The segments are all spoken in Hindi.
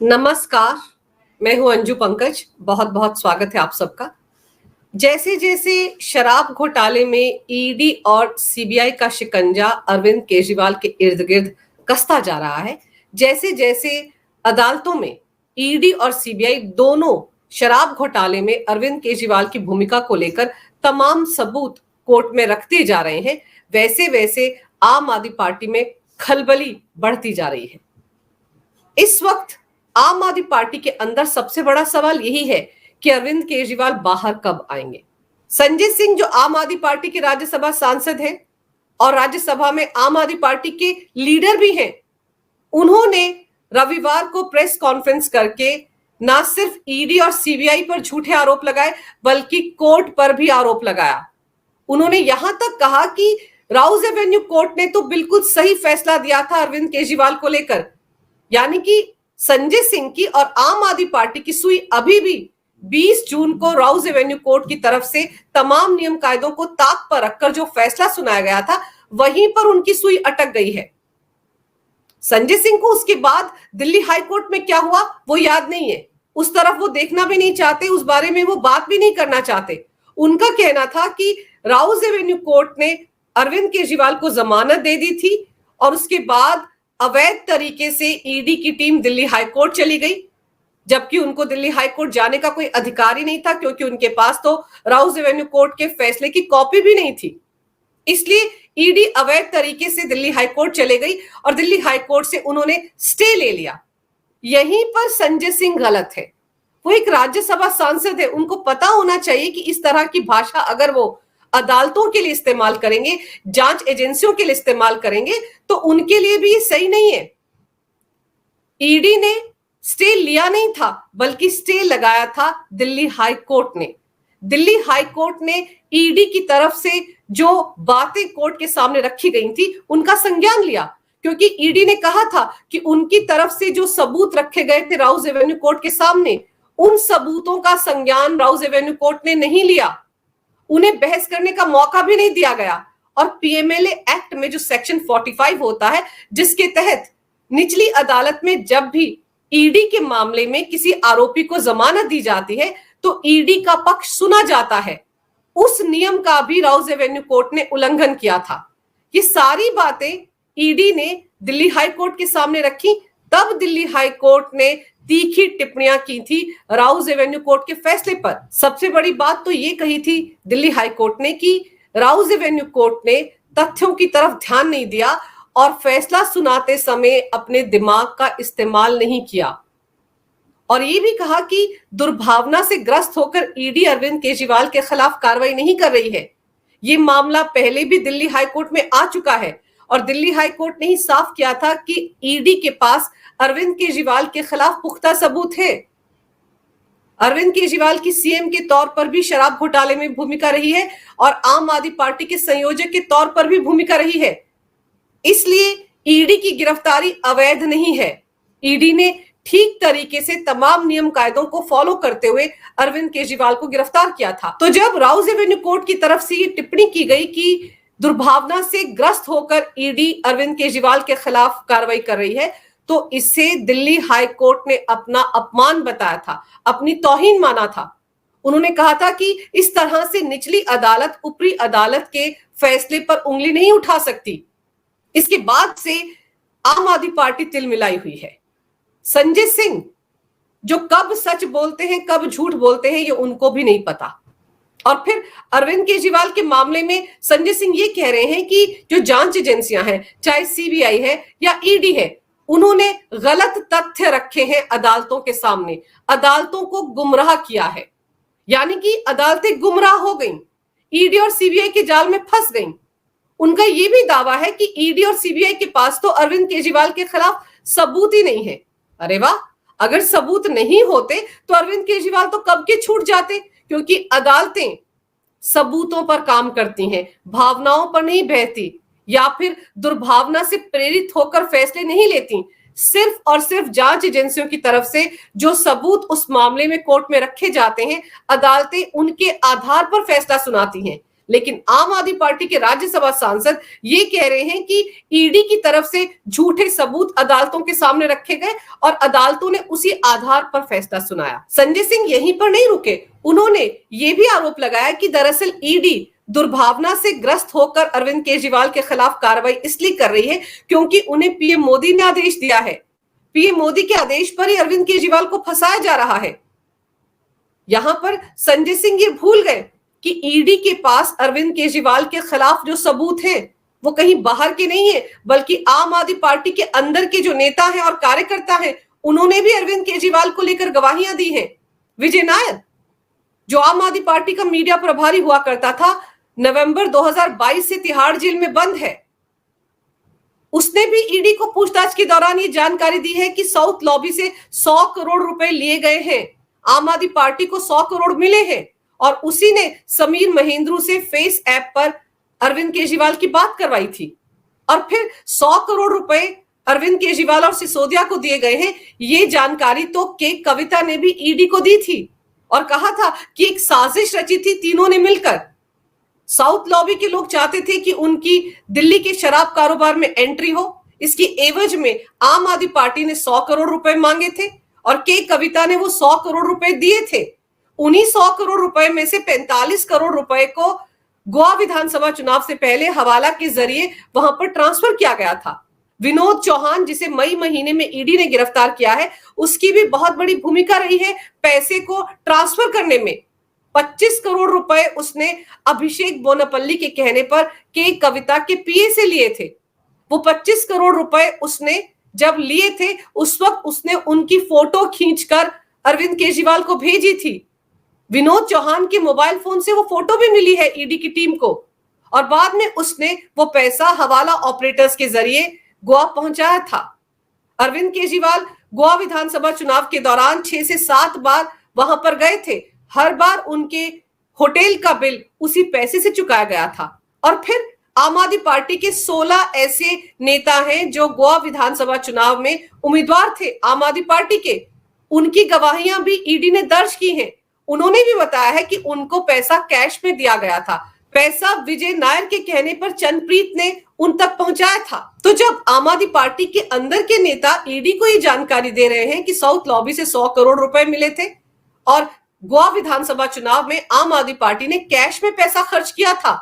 नमस्कार। मैं हूं अंजू पंकज। बहुत बहुत स्वागत है आप सबका। जैसे जैसे शराब घोटाले में ईडी और सीबीआई का शिकंजा अरविंद केजरीवाल के इर्द गिर्द कसता जा रहा है, जैसे जैसे अदालतों में ईडी और सीबीआई दोनों शराब घोटाले में अरविंद केजरीवाल की भूमिका को लेकर तमाम सबूत कोर्ट में रखते जा रहे हैं, वैसे वैसे आम आदमी पार्टी में खलबली बढ़ती जा रही है। इस वक्त आम आदमी पार्टी के अंदर सबसे बड़ा सवाल यही है कि अरविंद केजरीवाल बाहर कब आएंगे। संजय सिंह जो आम आदमी पार्टी के राज्यसभा सांसद हैं और राज्यसभा में आम आदमी पार्टी के लीडर भी हैं, उन्होंने रविवार को प्रेस कॉन्फ्रेंस करके ना सिर्फ ईडी और सीबीआई पर झूठे आरोप लगाए बल्कि कोर्ट पर भी आरोप लगाया। उन्होंने यहां तक कहा कि राउज एवेन्यू कोर्ट ने तो बिल्कुल सही फैसला दिया था अरविंद केजरीवाल को लेकर, यानी कि संजय सिंह की और आम आदमी पार्टी की सुई अभी भी 20 जून को राउज एवेन्यू कोर्ट की तरफ से तमाम नियम कायदों को ताक पर रखकर जो फैसला सुनाया गया था वहीं पर उनकी सुई अटक गई है। संजय सिंह को उसके बाद दिल्ली हाई कोर्ट में क्या हुआ वो याद नहीं है, उस तरफ वो देखना भी नहीं चाहते, उस बारे में वो बात भी नहीं करना चाहते। उनका कहना था कि राउज एवेन्यू कोर्ट ने अरविंद केजरीवाल को जमानत दे दी थी और उसके बाद अवैध तरीके से ईडी की टीम दिल्ली हाई कोर्ट चली गई, जबकि उनको दिल्ली हाई कोर्ट जाने का कोई अधिकार ही नहीं था क्योंकि उनके पास तो राउज एवेन्यू कोर्ट के फैसले की कॉपी भी नहीं थी। इसलिए ईडी अवैध तरीके से दिल्ली हाई कोर्ट चले गई और दिल्ली हाई कोर्ट से उन्होंने स्टे ले लिया। यहीं पर संजय सिंह गलत है। वो एक राज्यसभा सांसद है, उनको पता होना चाहिए कि इस तरह की भाषा अगर वो अदालतों के लिए इस्तेमाल करेंगे, जांच एजेंसियों के लिए इस्तेमाल करेंगे तो उनके लिए भी ये सही नहीं है। ईडी ने स्टे लिया नहीं था बल्कि स्टे लगाया था दिल्ली हाई कोर्ट ने। दिल्ली हाई कोर्ट ने ईडी की तरफ से जो बातें कोर्ट के सामने रखी गई थी उनका संज्ञान लिया, क्योंकि ईडी ने कहा था कि उनकी तरफ से जो सबूत रखे गए थे राउज एवेन्यू कोर्ट के सामने, उन सबूतों का संज्ञान राउज एवेन्यू कोर्ट ने नहीं लिया, उन्हें बहस करने का मौका भी नहीं दिया गया। और पीएमएलए एक्ट में जो सेक्शन 45 होता है, जिसके तहत निचली अदालत में जब भी ईडी के मामले में किसी आरोपी को जमानत दी जाती है तो ईडी का पक्ष सुना जाता है, उस नियम का भी राउज एवेन्यू कोर्ट ने उल्लंघन किया था। ये सारी बातें ईडी ने दिल्ली हाई कोर्ट के सामने रखी, तब दिल्ली हाई कोर्ट ने तीखी टिप्पणियां की थी राउज एवेन्यू कोर्ट के फैसले पर। सबसे बड़ी बात तो ये कही थी दिल्ली हाई कोर्ट ने कि राउज एवेन्यू कोर्ट ने तथ्यों की तरफ ध्यान नहीं दिया और फैसला सुनाते समय अपने दिमाग का इस्तेमाल नहीं किया, और ये भी कहा कि दुर्भावना से ग्रस्त होकर ईडी अरविंद केजरीवाल के खिलाफ कार्रवाई नहीं कर रही है। ये मामला पहले भी दिल्ली हाई कोर्ट में आ चुका है और दिल्ली हाई कोर्ट ने ही साफ किया था कि ईडी के पास अरविंद केजरीवाल के खिलाफ पुख्ता सबूत है। अरविंद केजरीवाल की सीएम के तौर पर भी शराब घोटाले में भूमिका रही है और आम आदमी पार्टी के संयोजक के तौर पर भी भूमिका रही है। इसलिए ईडी की गिरफ्तारी अवैध नहीं है। ईडी ने ठीक तरीके से तमाम नियम कायदों को फॉलो करते हुए अरविंद केजरीवाल को गिरफ्तार किया था। तो जब राउज एवेन्यू कोर्ट की तरफ से ये टिप्पणी की गई कि दुर्भावना से ग्रस्त होकर ईडी अरविंद केजरीवाल के खिलाफ कार्रवाई कर रही है, तो इसे दिल्ली हाई कोर्ट ने अपना अपमान बताया था, अपनी तौहीन माना था। उन्होंने कहा था कि इस तरह से निचली अदालत ऊपरी अदालत के फैसले पर उंगली नहीं उठा सकती। इसके बाद से आम आदमी पार्टी तिलमिलाई हुई है। संजय सिंह जो कब सच बोलते हैं कब झूठ बोलते हैं ये उनको भी नहीं पता। और फिर अरविंद केजरीवाल के मामले में संजय सिंह ये कह रहे हैं कि जो जांच एजेंसियां हैं, चाहे सीबीआई है या ईडी है, उन्होंने गलत तथ्य रखे हैं अदालतों के सामने, अदालतों को गुमराह किया है, यानी कि अदालतें गुमराह हो गईं, ईडी और सीबीआई के जाल में फंस गईं। उनका यह भी दावा है कि ईडी और सीबीआई के पास तो अरविंद केजरीवाल के खिलाफ सबूत ही नहीं है। अरे वाह, अगर सबूत नहीं होते तो अरविंद केजरीवाल तो कब के छूट जाते, क्योंकि अदालतें सबूतों पर काम करती हैं, भावनाओं पर नहीं बहती या फिर दुर्भावना से प्रेरित होकर फैसले नहीं लेती। सिर्फ और सिर्फ जांच एजेंसियों की तरफ से जो सबूत उस मामले में कोर्ट में रखे जाते हैं, अदालतें उनके आधार पर फैसला सुनाती हैं। लेकिन आम आदमी पार्टी के राज्यसभा सांसद ये कह रहे हैं कि ईडी की तरफ से झूठे सबूत अदालतों के सामने रखे गए और अदालतों ने उसी आधार पर फैसला सुनाया। संजय सिंह यहीं पर नहीं रुके, उन्होंने ये भी आरोप लगाया कि दरअसल ईडी दुर्भावना से ग्रस्त होकर अरविंद केजरीवाल के खिलाफ कार्रवाई इसलिए कर रही है क्योंकि उन्हें पीएम मोदी ने आदेश दिया है। पीएम मोदी के आदेश पर ही अरविंद केजरीवाल को फंसाया जा रहा है। यहां पर संजय सिंह ये भूल गए कि ईडी के पास अरविंद केजरीवाल के खिलाफ जो सबूत हैं वो कहीं बाहर के नहीं है, बल्कि आम आदमी पार्टी के अंदर के जो नेता हैं और कार्यकर्ता हैं उन्होंने भी अरविंद केजरीवाल को लेकर गवाहियां दी हैं। विजय नायर, जो आम आदमी पार्टी का मीडिया प्रभारी हुआ करता था, नवंबर 2022 से तिहाड़ जेल में बंद है। उसने भी ईडी को पूछताछ के दौरान ये जानकारी दी है कि साउथ लॉबी से 100 करोड़ रुपए लिए गए हैं, आम आदमी पार्टी को 100 करोड़ मिले हैं और उसी ने समीर महेंद्रू से फेस ऐप पर अरविंद केजरीवाल की बात करवाई थी और फिर 100 करोड़ रुपए अरविंद केजरीवाल और सिसोदिया को दिए गए हैं। ये जानकारी तो के कविता ने भी ईडी को दी थी और कहा था कि एक साजिश रची थी तीनों ने मिलकर। साउथ लॉबी के लोग चाहते थे कि उनकी दिल्ली के शराब कारोबार में एंट्री हो, इसकी एवज में आम आदमी पार्टी ने 100 करोड़ रुपए मांगे थे और के कविता ने वो 100 करोड़ रुपए दिए थे। उन्हीं 100 करोड़ रुपए में से 45 करोड़ रुपए को गोवा विधानसभा चुनाव से पहले हवाला के जरिए वहां पर ट्रांसफर किया गया था। विनोद चौहान, जिसे मई महीने में ईडी ने गिरफ्तार किया है, उसकी भी बहुत बड़ी भूमिका रही है पैसे को ट्रांसफर करने में। 25 करोड़ रुपए उसने अभिषेक बोनापल्ली के कहने पर के कविता के पीए से लिए थे। वो 25 करोड़ रुपए उसने जब लिए थे उस वक्त उसने उनकी फोटो खींचकर अरविंद केजरीवाल को भेजी थी। विनोद चौहान के मोबाइल फोन से वो फोटो भी मिली है ईडी की टीम को और बाद में उसने वो पैसा हवाला ऑपरेटर्स के जरिए गोवा पहुंचाया था। अरविंद केजरीवाल गोवा विधानसभा चुनाव के दौरान 6 से 7 बार वहां पर गए थे। हर बार उनके होटल का बिल उसी पैसे से चुकाया गया था। और फिर आम आदमी पार्टी के 16 ऐसे नेता हैं जो गोवा विधानसभा चुनाव में उम्मीदवार थे आम आदमी पार्टी के, उनकी गवाहियां भी ईडी ने दर्ज की हैं। उन्होंने भी बताया है कि उनको पैसा कैश में दिया गया था। पैसा विजय नायर के कहने पर चंद्रप्रीत ने उन तक पहुंचाया था। तो जब आम आदमी पार्टी के अंदर के नेता ईडी को ये जानकारी दे रहे हैं कि साउथ लॉबी से 100 करोड़ रुपए मिले थे और गोवा विधानसभा चुनाव में आम आदमी पार्टी ने कैश में पैसा खर्च किया था,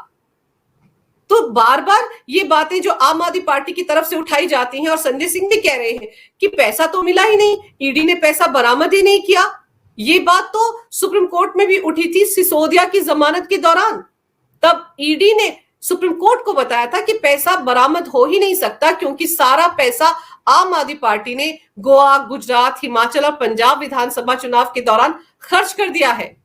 तो बार बार ये बातें जो आम आदमी पार्टी की तरफ से उठाई जाती हैं और संजय सिंह भी कह रहे हैं कि पैसा तो मिला ही नहीं, ईडी ने पैसा बरामद ही नहीं किया। ये बात तो सुप्रीम कोर्ट में भी उठी थी सिसोदिया की जमानत के दौरान। तब ईडी ने सुप्रीम कोर्ट को बताया था कि पैसा बरामद हो ही नहीं सकता क्योंकि सारा पैसा आम आदमी पार्टी ने गोवा, गुजरात, हिमाचल और पंजाब विधानसभा चुनाव के दौरान खर्च कर दिया है।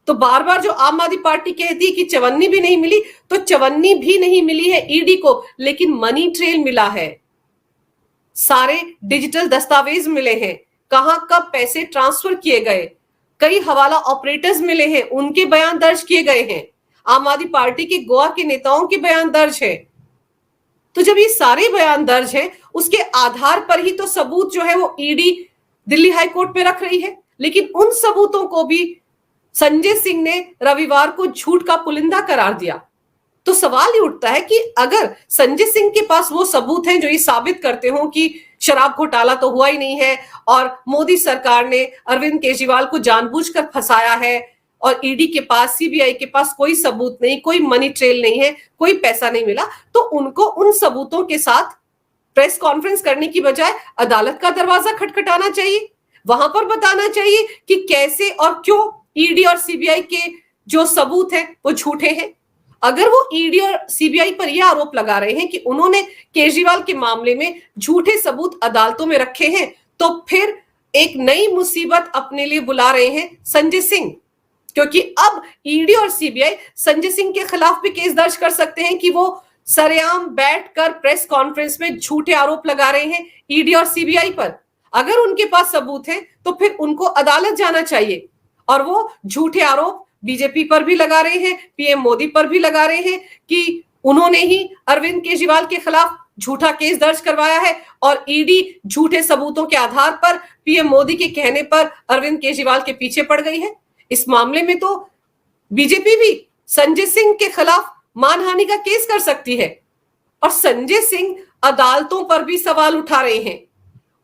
तो बार बार जो आम आदमी पार्टी कहती है कि चवन्नी भी नहीं मिली, तो चवन्नी भी नहीं मिली है ईडी को, लेकिन मनी ट्रेल मिला है, सारे डिजिटल दस्तावेज मिले हैं, कहां कब पैसे ट्रांसफर किए गए, कई हवाला ऑपरेटर्स मिले हैं, उनके बयान दर्ज किए गए हैं, आम आदमी पार्टी के गोवा के नेताओं के बयान दर्ज है। तो जब ये सारे बयान दर्ज हैं, उसके आधार पर ही तो सबूत जो है वो ईडी दिल्ली हाई कोर्ट में रख रही है। लेकिन उन सबूतों को भी संजय सिंह ने रविवार को झूठ का पुलिंदा करार दिया। तो सवाल ये उठता है कि अगर संजय सिंह के पास वो सबूत हैं जो ये साबित करते हो कि शराब घोटाला तो हुआ ही नहीं है और मोदी सरकार ने अरविंद केजरीवाल को जानबूझकर फंसाया है और ईडी के पास, सीबीआई के पास कोई सबूत नहीं, कोई मनी ट्रेल नहीं है, कोई पैसा नहीं मिला, तो उनको उन सबूतों के साथ प्रेस कॉन्फ्रेंस करने की बजाय अदालत का दरवाजा खटखटाना चाहिए। वहां पर बताना चाहिए कि कैसे और क्यों ईडी और सीबीआई के जो सबूत हैं वो झूठे हैं। अगर वो ईडी और सीबीआई पर यह आरोप लगा रहे हैं कि उन्होंने केजरीवाल के मामले में झूठे सबूत अदालतों में रखे हैं, तो फिर एक नई मुसीबत अपने लिए बुला रहे हैं संजय सिंह, क्योंकि अब ईडी और सीबीआई संजय सिंह के खिलाफ भी केस दर्ज कर सकते हैं कि वो सरेआम बैठकर प्रेस कॉन्फ्रेंस में झूठे आरोप लगा रहे हैं ईडी और सीबीआई पर। अगर उनके पास सबूत है तो फिर उनको अदालत जाना चाहिए। और वो झूठे आरोप बीजेपी पर भी लगा रहे हैं, पीएम मोदी पर भी लगा रहे हैं कि उन्होंने ही अरविंद केजरीवाल के खिलाफ झूठा केस दर्ज करवाया है और ईडी झूठे सबूतों के आधार पर पीएम मोदी के कहने पर अरविंद केजरीवाल के पीछे पड़ गई है। इस मामले में तो बीजेपी भी संजय सिंह के खिलाफ मानहानि का केस कर सकती है। और संजय सिंह अदालतों पर भी सवाल उठा रहे हैं।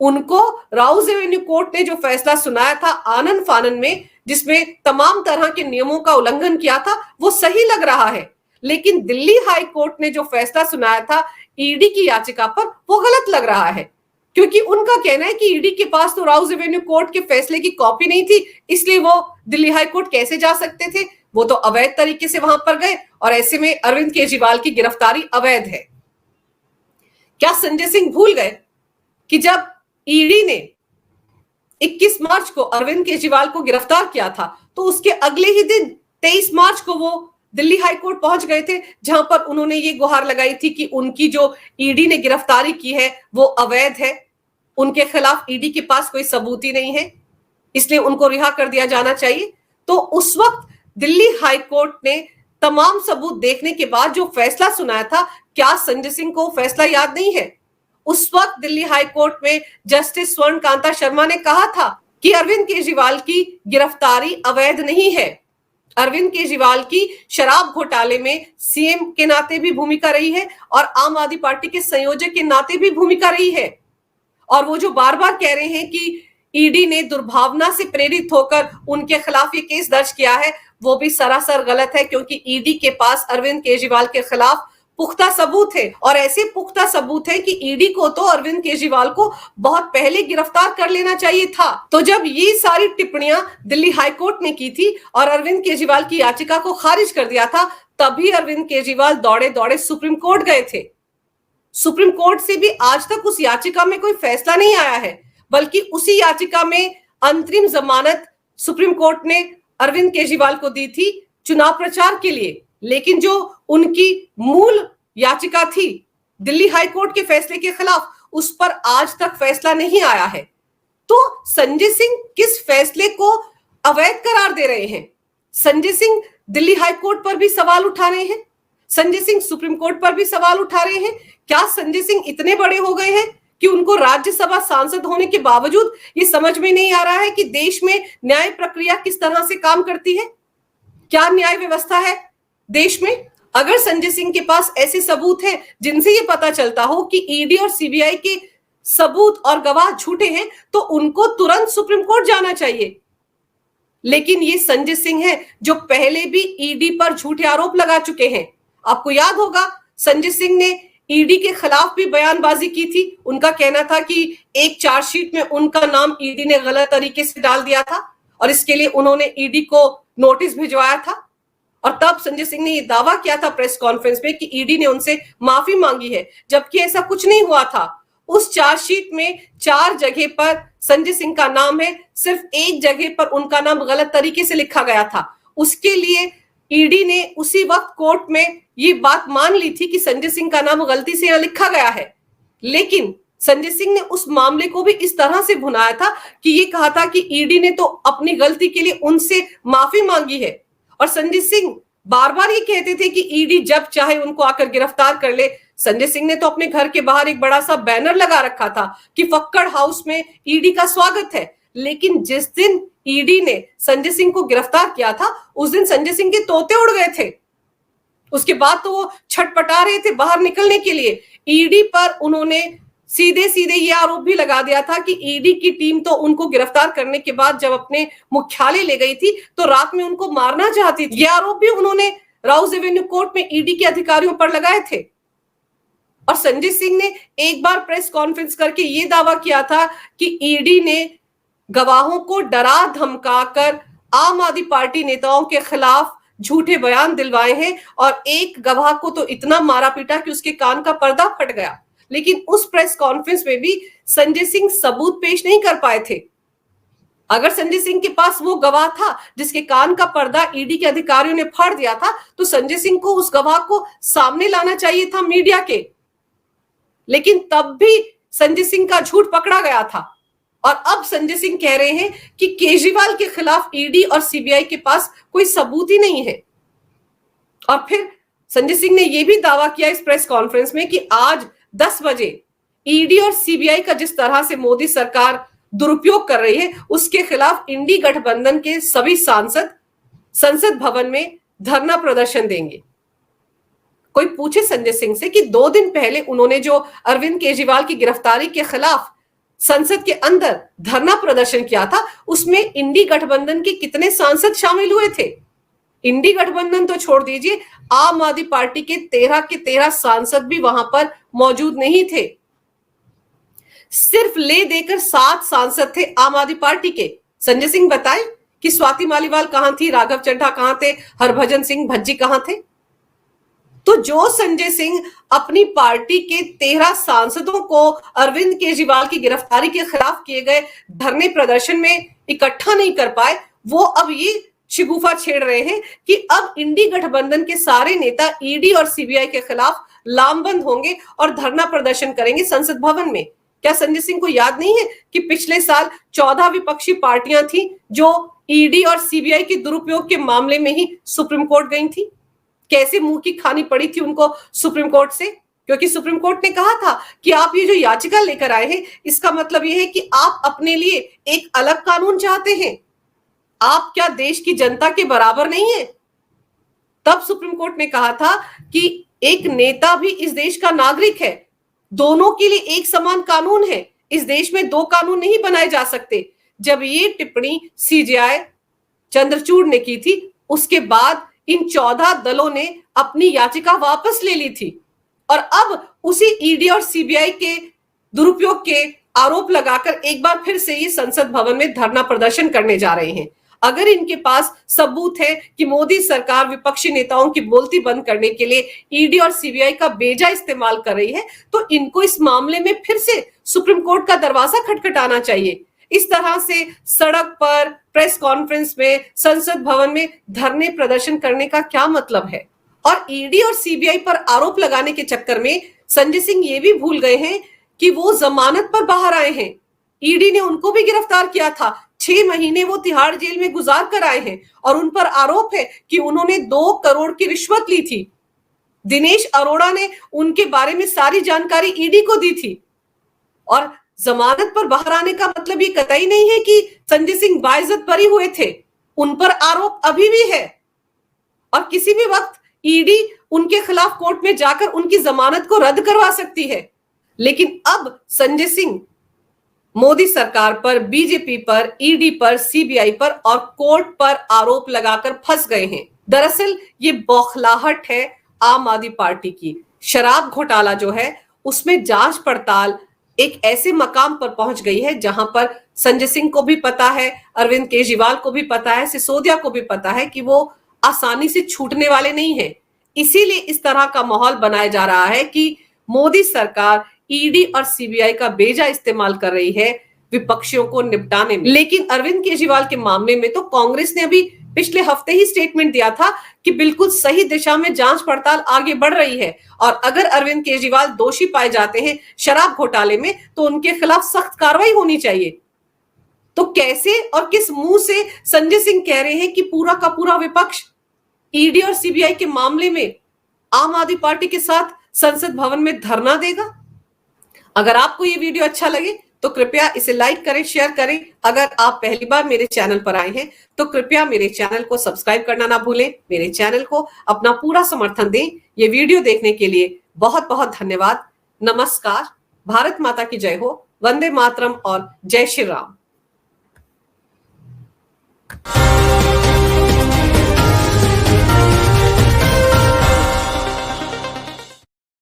उनको राउज एवेन्यू कोर्ट ने जो फैसला सुनाया था आनन फानन में, जिसमें तमाम तरह के नियमों का उल्लंघन किया था, वो सही लग रहा है। लेकिन दिल्ली हाई कोर्ट ने जो फैसला सुनाया था ईडी की याचिका पर, वो गलत लग रहा है, क्योंकि उनका कहना है कि ईडी के पास तो राउज एवेन्यू कोर्ट के फैसले की कॉपी नहीं थी, इसलिए वो दिल्ली हाई कोर्ट कैसे जा सकते थे। वो तो अवैध तरीके से वहां पर गए और ऐसे में अरविंद केजरीवाल की गिरफ्तारी अवैध है। क्या संजय सिंह भूल गए कि जब ईडी ने 21 मार्च को अरविंद केजरीवाल को गिरफ्तार किया था, तो उसके अगले ही दिन 23 मार्च को वो दिल्ली हाई कोर्ट पहुंच गए थे, जहां पर उन्होंने ये गुहार लगाई थी कि उनकी जो ईडी ने गिरफ्तारी की है वो अवैध है, उनके खिलाफ ईडी के पास कोई सबूत ही नहीं है, इसलिए उनको रिहा कर दिया जाना चाहिए। तो उस वक्त दिल्ली हाई कोर्ट ने तमाम सबूत देखने के बाद जो फैसला सुनाया था, क्या संजय सिंह को फैसला याद नहीं है? उस वक्त दिल्ली हाई कोर्ट में जस्टिस स्वर्ण कांता शर्मा ने कहा था कि अरविंद केजरीवाल की गिरफ्तारी अवैध नहीं है। अरविंद केजरीवाल की शराब घोटाले में सीएम के नाते भी भूमिका रही है और आम आदमी पार्टी के संयोजक के नाते भी भूमिका रही है। और वो जो बार बार कह रहे हैं कि ईडी ने दुर्भावना से प्रेरित होकर उनके खिलाफ ये केस दर्ज किया है, वो भी सरासर गलत है, क्योंकि ईडी के पास अरविंद केजरीवाल के खिलाफ पुख्ता सबूत है और ऐसे पुख्ता सबूत है कि ईडी को तो अरविंद केजरीवाल को बहुत पहले गिरफ्तार कर लेना चाहिए था। तो जब ये सारी टिप्पणियां दिल्ली हाई कोर्ट ने की थी और अरविंद केजरीवाल की याचिका को खारिज कर दिया था, तभी अरविंद केजरीवाल दौड़े दौड़े सुप्रीम कोर्ट गए थे। सुप्रीम कोर्ट से भी आज तक उस याचिका में कोई फैसला नहीं आया है, बल्कि उसी याचिका में अंतरिम जमानत सुप्रीम कोर्ट ने अरविंद केजरीवाल को दी थी चुनाव प्रचार के लिए। लेकिन जो उनकी मूल याचिका थी दिल्ली हाई कोर्ट के फैसले के खिलाफ, उस पर आज तक फैसला नहीं आया है। तो संजय सिंह किस फैसले को अवैध करार दे रहे हैं? संजय सिंह दिल्ली हाई कोर्ट पर भी सवाल उठा रहे हैं, संजय सिंह सुप्रीम कोर्ट पर भी सवाल उठा रहे हैं। क्या संजय सिंह इतने बड़े हो गए हैं कि उनको राज्यसभा सांसद होने के बावजूद ये समझ में नहीं आ रहा है कि देश में न्याय प्रक्रिया किस तरह से काम करती है? क्या न्याय व्यवस्था है देश में? अगर संजय सिंह के पास ऐसे सबूत हैं जिनसे ये पता चलता हो कि ईडी और सीबीआई के सबूत और गवाह झूठे हैं, तो उनको तुरंत सुप्रीम कोर्ट जाना चाहिए। लेकिन ये संजय सिंह है जो पहले भी ईडी पर झूठे आरोप लगा चुके हैं। आपको याद होगा संजय सिंह ने ईडी के खिलाफ भी बयानबाजी की थी। उनका कहना था कि एक चार्जशीट में उनका नाम ईडी ने गलत तरीके से डाल दिया था और इसके लिए उन्होंने ईडी को नोटिस भिजवाया था। और तब संजय सिंह ने यह दावा किया था प्रेस कॉन्फ्रेंस में कि ईडी ने उनसे माफी मांगी है, जबकि ऐसा कुछ नहीं हुआ था। उस चार्जशीट में 4 जगह पर संजय सिंह का नाम है, सिर्फ एक जगह पर उनका नाम गलत तरीके से लिखा गया था। उसके लिए ईडी ने उसी वक्त कोर्ट में ये बात मान ली थी कि संजय सिंह का नाम गलती से यहां लिखा गया है। लेकिन संजय सिंह ने उस मामले को भी इस तरह से भुनाया था कि ये कहा था कि ईडी ने तो अपनी गलती के लिए उनसे माफी मांगी है। और संजय सिंह बार बार ये कहते थे कि ईडी जब चाहे उनको आकर गिरफ्तार कर ले। संजय सिंह ने तो अपने घर के बाहर एक बड़ा सा बैनर लगा रखा था कि फक्कड़ हाउस में ईडी का स्वागत है। लेकिन जिस दिन ईडी ने संजय सिंह को गिरफ्तार किया था, उस दिन संजय सिंह के तोते उड़ गए थे। उसके बाद तो वो छटपटा रहे थे बाहर निकलने के लिए। ईडी पर उन्होंने सीधे सीधे ये आरोप भी लगा दिया था कि ईडी की टीम तो उनको गिरफ्तार करने के बाद जब अपने मुख्यालय ले गई थी तो रात में उनको मारना चाहती थी। ये आरोप भी उन्होंने राउज एवेन्यू कोर्ट में ईडी के अधिकारियों पर लगाए थे। और संजय सिंह ने एक बार प्रेस कॉन्फ्रेंस करके ये दावा किया था कि ईडी ने गवाहों को डरा धमकाकर आम आदमी पार्टी नेताओं के खिलाफ झूठे बयान दिलवाए हैं और एक गवाह को तो इतना मारा पीटा कि उसके कान का पर्दा फट गया। लेकिन उस प्रेस कॉन्फ्रेंस में भी संजय सिंह सबूत पेश नहीं कर पाए थे। अगर संजय सिंह के पास वो गवाह था जिसके कान का पर्दा ईडी के अधिकारियों ने फाड़ दिया था, तो संजय सिंह को उस गवाह को सामने लाना चाहिए था मीडिया के। लेकिन तब भी संजय सिंह का झूठ पकड़ा गया था। और अब संजय सिंह कह रहे हैं कि केजरीवाल के खिलाफ ईडी और सीबीआई के पास कोई सबूत ही नहीं है। और फिर संजय सिंह ने यह भी दावा किया इस प्रेस कॉन्फ्रेंस में कि आज 10 बजे ईडी और सीबीआई का जिस तरह से मोदी सरकार दुरुपयोग कर रही है, उसके खिलाफ इंडी गठबंधन के सभी सांसद संसद भवन में धरना प्रदर्शन देंगे। कोई पूछे संजय सिंह से कि 2 दिन पहले उन्होंने जो अरविंद केजरीवाल की गिरफ्तारी के खिलाफ संसद के अंदर धरना प्रदर्शन किया था, उसमें इंडी गठबंधन के कितने सांसद शामिल हुए थे? इंडी गठबंधन तो छोड़ दीजिए, आम आदमी पार्टी के 13 सांसद भी वहां पर मौजूद नहीं थे। सिर्फ ले देकर 7 सांसद थे आम आदमी पार्टी के। संजय सिंह बताए कि स्वाति मालीवाल कहां थी, राघव चड्ढा कहां थे, हरभजन सिंह भज्जी कहां थे? तो जो संजय सिंह अपनी पार्टी के 13 सांसदों को अरविंद केजरीवाल की गिरफ्तारी के खिलाफ किए गए धरने प्रदर्शन में इकट्ठा नहीं कर पाए, वो अब ये शिगुफा छेड़ रहे हैं कि अब इंडी गठबंधन के सारे नेता ईडी और सीबीआई के खिलाफ लामबंद होंगे और धरना प्रदर्शन करेंगे संसद भवन में। क्या संजय सिंह को याद नहीं है कि पिछले साल 14 विपक्षी पार्टियां थी जो ईडी और सीबीआई के दुरुपयोग के मामले में ही सुप्रीम कोर्ट गई थी? कैसे मुंह की खानी पड़ी थी उनको सुप्रीम कोर्ट से, क्योंकि सुप्रीम कोर्ट ने कहा था कि आप ये जो याचिका लेकर आए हैं, इसका मतलब ये है कि आप अपने लिए एक अलग कानून चाहते हैं। आप क्या देश की जनता के बराबर नहीं है? तब सुप्रीम कोर्ट ने कहा था कि एक नेता भी इस देश का नागरिक है, दोनों के लिए एक समान कानून है, इस देश में 2 कानून नहीं बनाए जा सकते। जब ये टिप्पणी सीजेआई चंद्रचूड़ ने की थी, उसके बाद इन 14 दलों ने अपनी याचिका वापस ले ली थी और अब उसी ईडी और सीबीआई के दुरुपयोग के आरोप लगाकर एक बार फिर से ये संसद भवन में धरना प्रदर्शन करने जा रहे हैं। अगर इनके पास सबूत है कि मोदी सरकार विपक्षी नेताओं की बोलती बंद करने के लिए ईडी और सीबीआई का बेजा इस्तेमाल कर रही है, तो इनको इस मामले में फिर से सुप्रीम कोर्ट का दरवाजा खटखटाना चाहिए। इस तरह से सड़क पर, प्रेस कॉन्फ्रेंस में, संसद भवन में धरने प्रदर्शन करने का क्या मतलब है? और ईडी और सीबीआई पर आरोप लगाने के चक्कर में संजय सिंह ये भी भूल गए हैं कि वो जमानत पर बाहर आए हैं। ईडी ने उनको भी गिरफ्तार किया था, 6 महीने वो तिहाड़ जेल में गुजार कर आए हैं और उन पर आरोप है कि उन्होंने 2 करोड़ की रिश्वत ली थी। दिनेश अरोड़ा ने उनके बारे में सारी जानकारी ईडी को दी थी। और जमानत पर बाहर आने का मतलब ये कतई नहीं है कि संजय सिंह बाइज्जत बरी हुए थे, उन पर आरोप अभी भी है और किसी भी वक्त ईडी उनके खिलाफ कोर्ट में जाकर उनकी जमानत को रद्द करवा सकती है। लेकिन अब संजय सिंह मोदी सरकार पर, बीजेपी पर, ईडी पर, सीबीआई पर और कोर्ट पर आरोप लगाकर फंस गए हैं। दरअसल ये बौखलाहट है आम आदमी पार्टी की। शराब घोटाला जो है उसमें जांच पड़ताल एक ऐसे मकाम पर पहुंच गई है जहां पर संजय सिंह को भी पता है, अरविंद केजरीवाल को भी पता है, सिसोदिया को भी पता है कि वो आसानी से छूटने वाले नहीं है। इसीलिए इस तरह का माहौल बनाया जा रहा है कि मोदी सरकार ईडी और सीबीआई का बेजा इस्तेमाल कर रही है विपक्षियों को निपटाने में। लेकिन अरविंद केजरीवाल के मामले में तो कांग्रेस ने अभी पिछले हफ्ते ही स्टेटमेंट दिया था कि बिल्कुल सही दिशा में जांच पड़ताल आगे बढ़ रही है और अगर अरविंद केजरीवाल दोषी पाए जाते हैं शराब घोटाले में तो उनके खिलाफ सख्त कार्रवाई होनी चाहिए। तो कैसे और किस मुंह से संजय सिंह कह रहे हैं कि पूरा का पूरा विपक्ष ईडी और सीबीआई के मामले में आम आदमी पार्टी के साथ संसद भवन में धरना देगा? अगर आपको ये वीडियो अच्छा लगे तो कृपया इसे लाइक करें, शेयर करें। अगर आप पहली बार मेरे चैनल पर आए हैं तो कृपया मेरे चैनल को सब्सक्राइब करना ना भूलें। मेरे चैनल को अपना पूरा समर्थन दें। ये वीडियो देखने के लिए बहुत बहुत धन्यवाद। नमस्कार। भारत माता की जय हो। वंदे मातरम और जय श्री राम।